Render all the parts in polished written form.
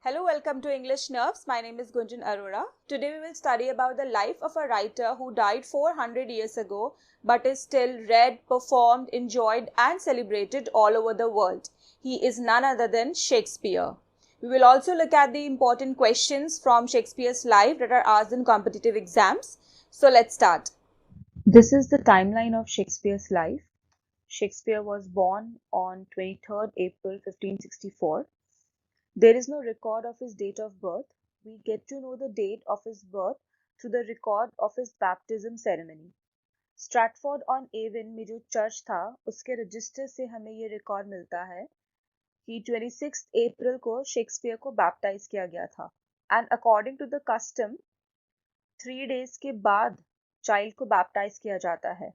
Hello, welcome to English Nerves. My name is Gunjan Arora. Today we will study about the life of a writer who died 400 years ago but is still read, performed, enjoyed and celebrated all over the world. He is none other than Shakespeare. We will also look at the important questions from Shakespeare's life that are asked in competitive exams. So let's start. This is the timeline of Shakespeare's life. Shakespeare was born on 23rd April 1564. There is no record of his date of birth. We get to know the date of his birth through the record of his baptism ceremony. Stratford on Avon में जो church था उसके register से हमें ये record मिलता है कि 26 अप्रैल को शेक्सपियर को बैप्टाइज किया गया था and according to the custom 3 days के बाद चाइल्ड को बैप्टाइज किया जाता है.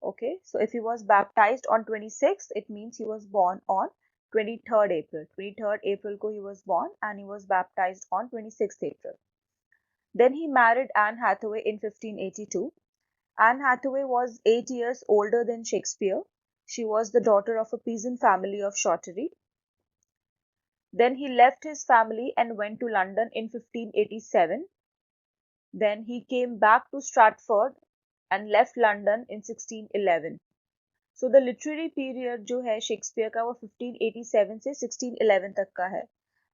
Okay, so if he was baptized on 26th, it means he was born on 23rd April. 23rd April ko he was born and he was baptized on 26th April. Then he married Anne Hathaway in 1582. Anne Hathaway was 8 years older than Shakespeare. She was the daughter of a peasant family of Shottery. Then he left his family and went to London in 1587. Then he came back to Stratford and left London in 1611. So the literary period जो है Shakespeare का वो 1587 से 1611 तक का है.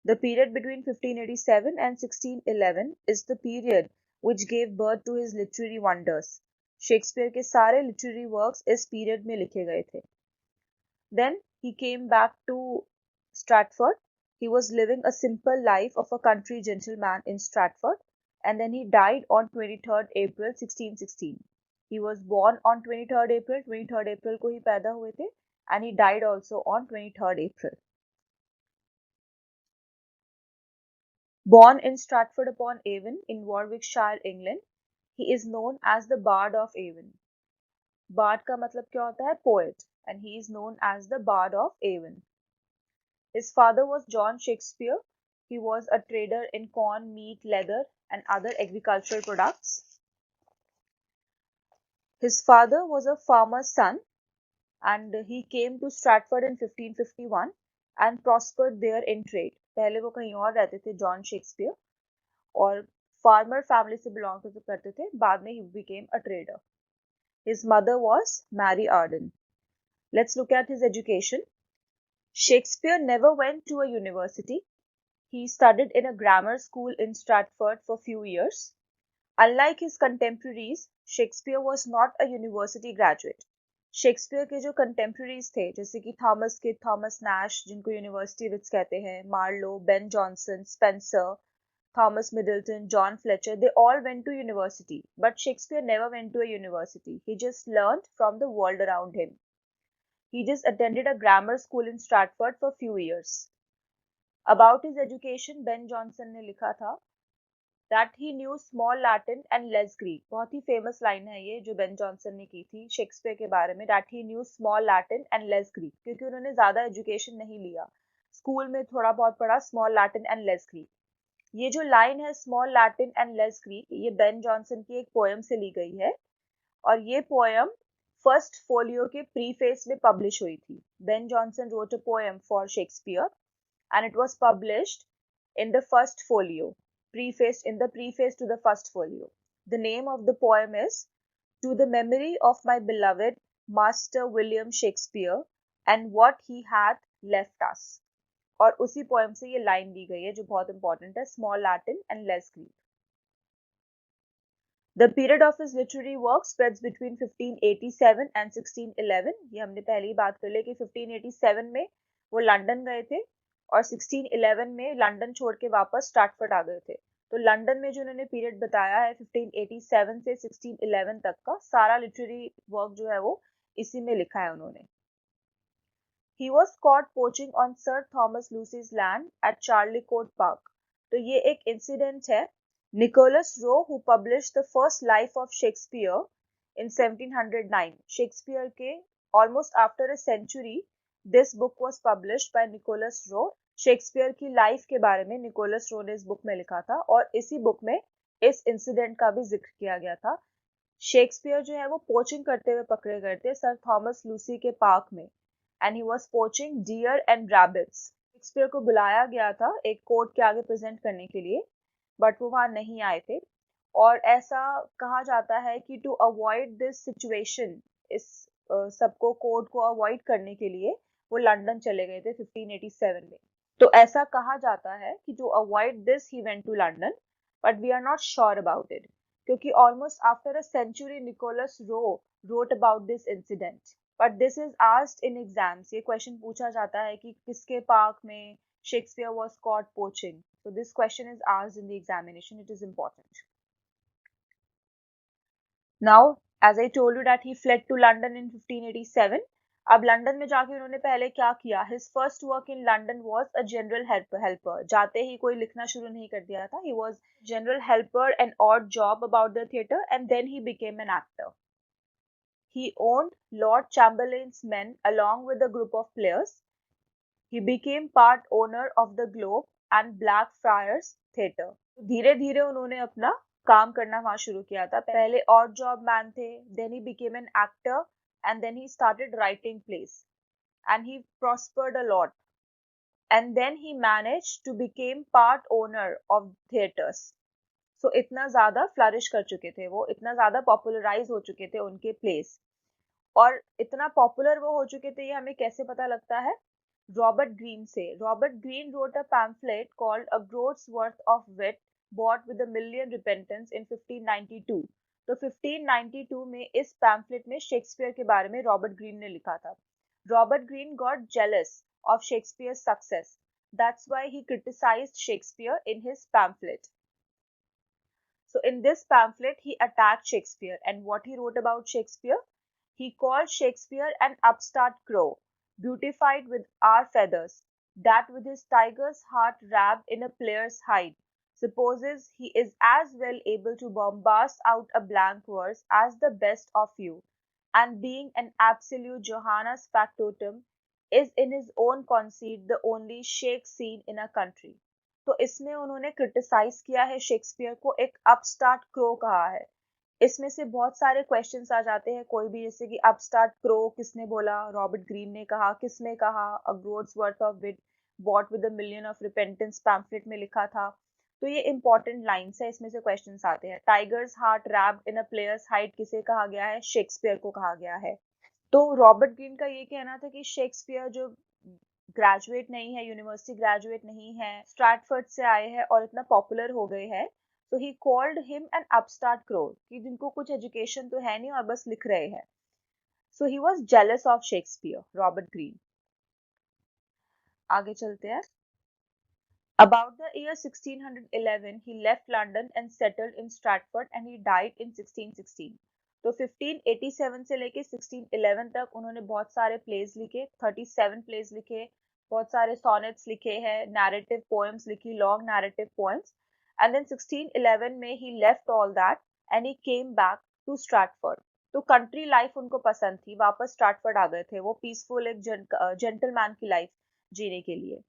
The period between 1587 and 1611 is the period which gave birth to his literary wonders. Shakespeare के सारे literary works इस period में लिखे गए थे. Then he came back to Stratford. He was living a simple life of a country gentleman in Stratford, and then he died on 23rd April 1616. He was born on 23rd April. 23rd April को ही पैदा हुए थे, and he died also on 23rd April. Born in Stratford upon Avon in Warwickshire, England, he is known as the Bard of Avon. Bard का मतलब क्या होता है? Poet, and he is known as the Bard of Avon. His father was John Shakespeare. He was a trader in corn, meat, leather, and other agricultural products. His father was a farmer's son, and he came to Stratford in 1551 and prospered there in trade. पहले वो कहीं और रहते थे John Shakespeare और farmer family से belong करते थे. बाद में he became a trader. His mother was Mary Arden. Let's look at his education. Shakespeare never went to a university. He studied in a grammar school in Stratford for few years. Unlike his contemporaries, Shakespeare was not a university graduate. Shakespeare के जो contemporaries थे जैसे कि Thomas Kyd, Thomas Nashe जिनको university wits कहते हैं, Marlowe, Ben Jonson, Spenser, Thomas Middleton, John Fletcher, they all went to university, but Shakespeare never went to a university. He just learned from the world around him. He just attended a grammar school in Stratford for few years. About his education, Ben Jonson ने लिखा था that he knew small Latin and less Greek. बहुत ही famous line है ये जो Ben Jonson ने की थी शेक्सपियर के बारे में, that he knew small Latin and less Greek, क्योंकि उन्होंने ज़्यादा एजुकेशन नहीं लिया, स्कूल में थोड़ा बहुत पढ़ा small Latin and less Greek. ये जो लाइन है small Latin and less Greek, ये बेन जॉनसन की एक पोएम से ली गई है और ये पोएम फर्स्ट फोलियो के प्रीफेस में पब्लिश हुई थी. Ben Jonson wrote a poem for Shakespeare and it was published in the first folio. In the preface to the first folio. The name of the poem is To the Memory of My Beloved Master William Shakespeare and What He Hath Left Us. और उसी poem से ये line ली गई है जो बहुत important है, small Latin and less Greek. The period of his literary work spreads between 1587 and 1611. ये हमने पहले ही बात कर ली कि 1587 में वो लंदन गए थे और 1611 में लंदन छोड़ के वापस स्ट्रैटफोर्ड आ गए थे. तो लंदन में जो उन्होंने पीरियड बताया है 1587 से 1611 तक का सारा लिटरेरी वर्क जो है वो इसी में लिखा है उन्होंने. He was caught poaching on Sir Thomas Lucy's land at Charlecote Park. तो ये एक इंसिडेंट है. Nicholas Rowe, who published the first life of Shakespeare in 1709. Shakespeare के almost after a century, this book was published by Nicholas Rowe. Shakespeare की life के बारे में Nicholas रो ने इस बुक में लिखा था और इसी बुक में इस इंसिडेंट का भी जिक्र किया गया था. शेक्सपियर जो है वो पोचिंग करते हुए पकड़े गए थे सर थॉमस लूसी के पार्क में, and he was poaching deer and rabbits. Shakespeare को बुलाया गया था एक कोर्ट के आगे प्रेजेंट करने के लिए, बट वो वहां नहीं आए थे। और ऐसा कहा जाता है कि टू अवॉइड दिस सिचुएशन, इस सबको कोर्ट को अवॉइड करने के लिए वो लंदन चले गए थे 1587 में। तो ऐसा कहा जाता है कि to avoid this he went to London, but we are not sure about it, क्योंकि almost after a century Nicholas Rowe wrote about this incident. But this is asked in exams, ये क्वेश्चन पूछा जाता है कि किसके park में Shakespeare was caught poaching. So this question is asked in the examination. It is important. Now, as I told you that he fled to London in 1587. अब London में जाके उन्होंने पहले क्या किया? His first work in London was a general helper. जाते ही कोई लिखना शुरू नहीं कर दिया था. He was general helper, an odd job about the theatre, and then he became an actor. He owned Lord Chamberlain's men along with a group of players. He became part owner of the Globe and Blackfriars Theatre. धीरे धीरे उन्होंने अपना काम करना वहां शुरू किया था. पहले और जॉब मैन थे, then he became an actor, and then he started writing plays, and he prospered a lot, and then he managed to become part owner of theatres. So इतना ज्यादा फ्लरिश कर चुके थे वो, इतना ज्यादा पॉपुलराइज हो चुके थे उनके प्लेस, और इतना पॉपुलर वो हो चुके थे, ये हमें कैसे पता लगता है? रॉबर्ट ग्रीन से. Robert Greene wrote a pamphlet called A Groat's Worth of Wit Bought with a Million Repentance in 1592. तो 1592 में इस पैम्फलेट में शेक्सपियर के बारे में रॉबर्ट ग्रीन ने लिखा था. Robert Greene got jealous of Shakespeare's success. That's why he criticized Shakespeare in his pamphlet. So in this pamphlet, he attacked Shakespeare, and what he wrote about Shakespeare? He called Shakespeare an upstart crow, beautified with our feathers, that with his tiger's heart wrapped in a player's hide, supposes he is as well able to bombast out a blank verse as the best of you, and being an absolute Johannes factotum, is in his own conceit the only Shake seen in a country. तो इसमें उन्होंने criticise किया है Shakespeare को, एक upstart crow कहा है. इसमें से बहुत सारे क्वेश्चंस आ जाते हैं कोई भी, जैसे कि अपस्टार्ट क्रो किसने बोला? रॉबर्ट ग्रीन ने कहा. किसने कहा? A groats worth of wit bought with a million of repentance pamphlet में लिखा था. तो ये इंपॉर्टेंट लाइंस है, इसमें से क्वेश्चंस आते हैं. Tigers heart wrapped in a players height किसे कहा गया है? शेक्सपियर को कहा गया है. तो रॉबर्ट ग्रीन का ये कहना था कि शेक्सपियर जो ग्रेजुएट नहीं है, यूनिवर्सिटी ग्रेजुएट नहीं है, स्ट्रैटफोर्ड से आए हैं और इतना पॉपुलर हो गए हैं, तो he called him an upstart crow, कि जिनको कुछ एजुकेशन तो है नहीं और बस लिख रहे हैं. So he was jealous of Shakespeare, Robert Greene. आगे चलते हैं. About the year 1611, he left London and settled in Stratford, and he died in 1616. तो 1587 से लेके 1611 तक उन्होंने बहुत सारे प्लेज लिखे, 37 प्लेज लिखे, बहुत सारे सॉनेट्स लिखे हैं, नैरेटिव पोएम्स लिखी, long narrative poems. And then 1611 में he left all that and he came back to Stratford. तो कंट्री लाइफ उनको पसंद थी, वापस स्ट्रैटफोर्ड आ गए थे वो, पीसफुल एक जेंटलमैन की लाइफ जीने के लिए.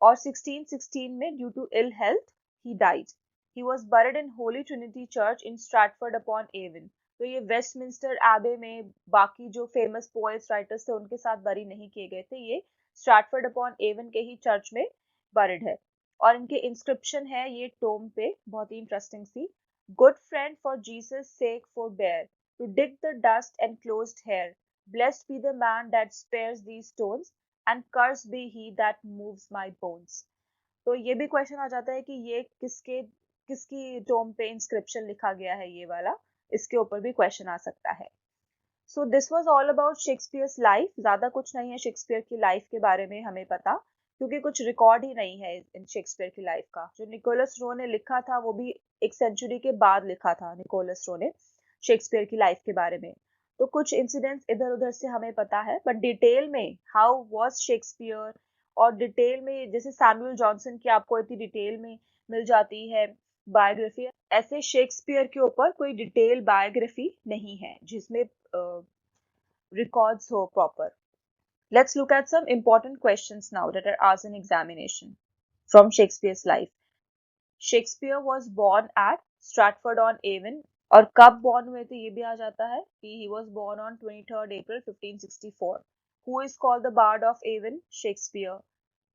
और 1616 में due to ill health he died. He was buried in Holy Trinity Church in Stratford upon Avon. तो ये वेस्टमिंस्टर एबे में बाकी जो फेमस पोएट्स राइटर्स थे उनके साथ बरी नहीं किए गए थे, ये स्ट्रैटफोर्ड अपॉन एवन के ही चर्च में बरीड है. और इनके इंस्क्रिप्शन है ये टोम पे, बहुत ही इंटरेस्टिंग सी. Good friend for Jesus sake forbear to dig the dust and closed here, blessed be the man that spares these stones and cursed be he that moves my bones. तो ये भी question आ जाता है कि ये किसकी Tomé पे inscription लिखा गया है, ये वाला, इसके ऊपर भी क्वेश्चन आ सकता है. So this was all about Shakespeare's life. ज्यादा कुछ नहीं है शेक्सपियर की लाइफ के बारे में हमें पता, क्योंकि कुछ रिकॉर्ड ही नहीं है इन शेक्सपियर की लाइफ का. जो निकोलस रो ने लिखा था वो भी एक सेंचुरी के बाद लिखा था निकोलस रो ने शेक्सपियर की लाइफ के बारे में. तो कुछ इंसिडेंट्स इधर उधर से हमें पता है, बट डिटेल में हाउ वाज शेक्सपियर, और डिटेल में जैसे सैमुअल जॉनसन की आपको इतनी डिटेल में मिल जाती है बायोग्राफी, ऐसे शेक्सपियर के ऊपर कोई डिटेल बायोग्राफी नहीं है जिसमें records हो proper. Let's look at some important questions now that are asked in examination from Shakespeare's life. Shakespeare was born at Stratford on Avon. और कब born हुए थे ये भी आ जाता है कि he was born on 23rd April 1564. Who is called the Bard of Avon? Shakespeare.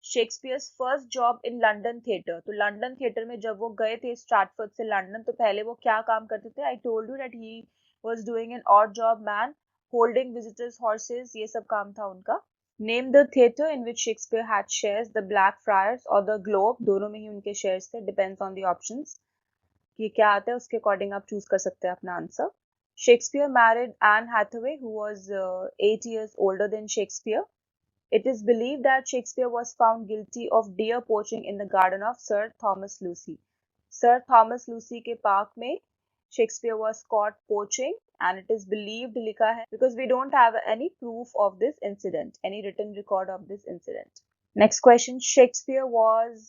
Shakespeare's first job in London theatre, तो लंदन थिएटर में जब वो गए थे स्ट्रैटफोर्ड से लंदन, तो पहले वो क्या काम करते थे? I told you that he was doing an odd job man, holding visitors horses, ये सब काम था उनका. Name the theatre in which Shakespeare had shares, the black fryers और द ग्लोब, दोनों में ही उनके शेयर्स थे. डिपेंड्स ऑन द ऑप्शंस कि क्या आता है, उसके अकॉर्डिंग आप चूज कर सकते हैं अपना answer. Shakespeare married Anne Hathaway who was 8 years older than Shakespeare. It is believed that Shakespeare was found guilty of deer poaching in the garden of Sir Thomas Lucy. Sir Thomas Lucy के park में Shakespeare was caught poaching, and it is believed लिखा है because we don't have any proof of this incident, any written record of this incident. Next question. Shakespeare was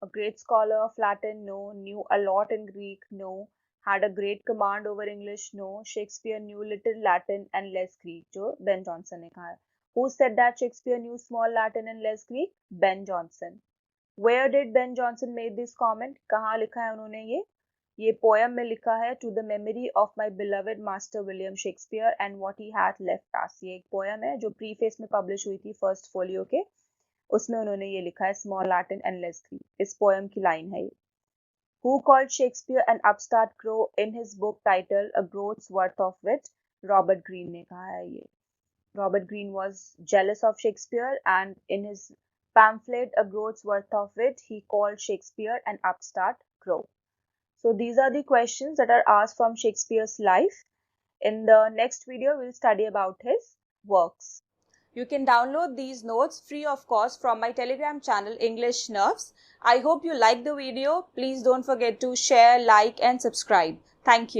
a great scholar of Latin? No. Knew a lot in Greek? No. Had a great command over English? No. Shakespeare knew little Latin and less Greek, जो Ben Jonson ने कहा है. Who said that Shakespeare knew small Latin and less Greek? Ben Jonson. Where did Ben Jonson make this comment? कहाँ लिखा है उन्होंने ये poem में लिखा है To the memory of my beloved master William Shakespeare and what he hath left us. ये एक पोएम है जो प्रीफेस में पब्लिश हुई थी फर्स्ट फोलियो के, उसमें उन्होंने ये लिखा है small Latin and less Greek. इस पोएम की लाइन है ये. Who called Shakespeare an upstart crow in his book titled A Groat's Worth of Wit? Robert Greene ने कहा है ये. Robert Greene was jealous of Shakespeare, and in his pamphlet A Groat's Worth of Wit, he called Shakespeare an upstart crow. So these are the questions that are asked from Shakespeare's life. In the next video, we'll study about his works. You can download these notes free of cost from my Telegram channel English Nerves. I hope you liked the video. Please don't forget to share, like and subscribe. Thank you.